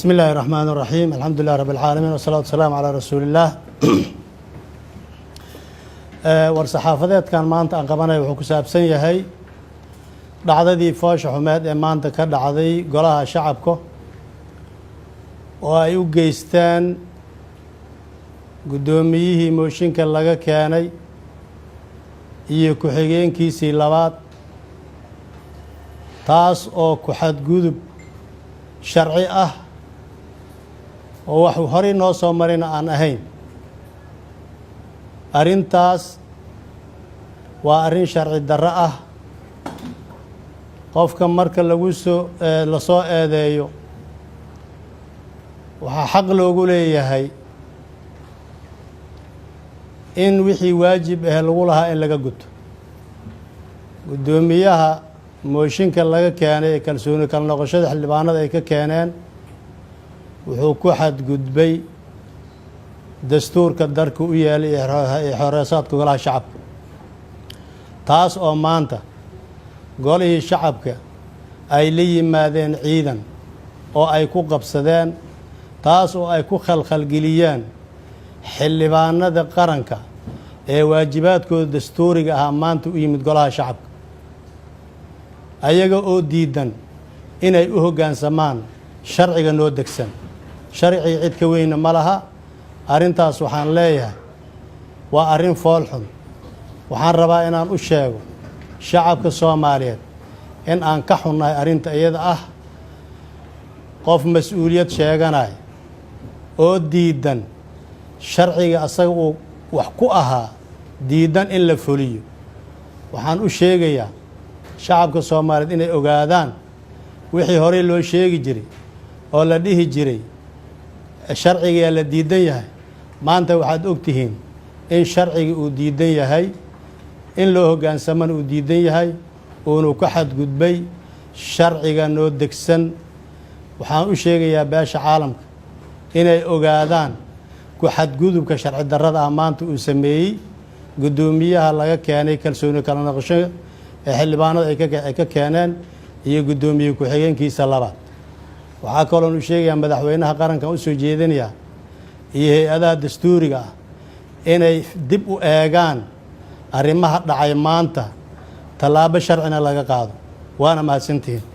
بسم الله الرحمن الرحيم الحمد لله رب العالمين والصلاة والسلام على رسول الله war-saxaafadeed kan maanta aan qabanay wuxuu ku saabsan yahay dhacdadii foosha xumeed ee maanta ka dhacday golaha shacabka oo ay u geystaan guddoomiyihii mooshinka laga keenay iyo ku-xigeenkiisii labaad taas oo ku xadgudub sharci ah oo wax horey noo soo marina aan ahayn arrintaas waa arrin sharci darro ah qofka marka la soo eedeeyo waxaa xaq loogu leeyahay in wixii waajib ah lagu lahaa in laga guto guddoomiyaha mooshinka laga keenay ee kalsooni kala noqoshada xildhibaanada ay ka keeneen wuxuu ku xadgudbay dastuurka dalka u yaalay ee xoreysaadka golaha shacabka taas oo maanta golihii shacabka ay la yimaadeen ciidan oo ay ku qabsadeen taas oo ay ku khalkhalgeliyeen xildhibaanada qaranka ee waajibaadkooda dastuuriga ahaa maanta u yimid golaha shacabka ayaga oo diidan inay u hoggaansamaan sharciga noo degsan sharciga cid ka weyna ma laha arrintaas waxaan leeyahay waa arrin fool xun waxaan rabaa inaan u sheego shacabka soomaaliyeed in aan ka xunnahay arrinta iyada ah qof mas-uuliyad sheeganaya oo diidan sharciga asaga uu wax ku ahaa diidan in la fuliyo waxaan u sheegayaa shacabka soomaaliyeed inay ogaadaan wixii horey loo sheegi jiray oo la dhihi jiray sharcigaa la diidan yahay maanta waxaad og tihiin in sharciga uu diidan yahay in loo hoggaansamana uu diidan yahay uunu ka xadgudbay sharciga noo degsan waxaan u sheegayaa beesha caalamka inay ogaadaan ku xadgudubka sharci darrada ah maanta uu sameeyey guddoomiyaha laga keenay kalsooni kala noqosho ee xildhibaanada ay ka keeneen iyo guddoomiye ku-xigeenkiisa labaad waxaa kaloon u sheegayaa madaxweynaha qarankan u soo jeedinayaa iyo hay-adaha dastuuriga ah inay dib u eegaan arrimaha dhacay maanta tallaabo sharcina laga qaado waana mahadsantihiin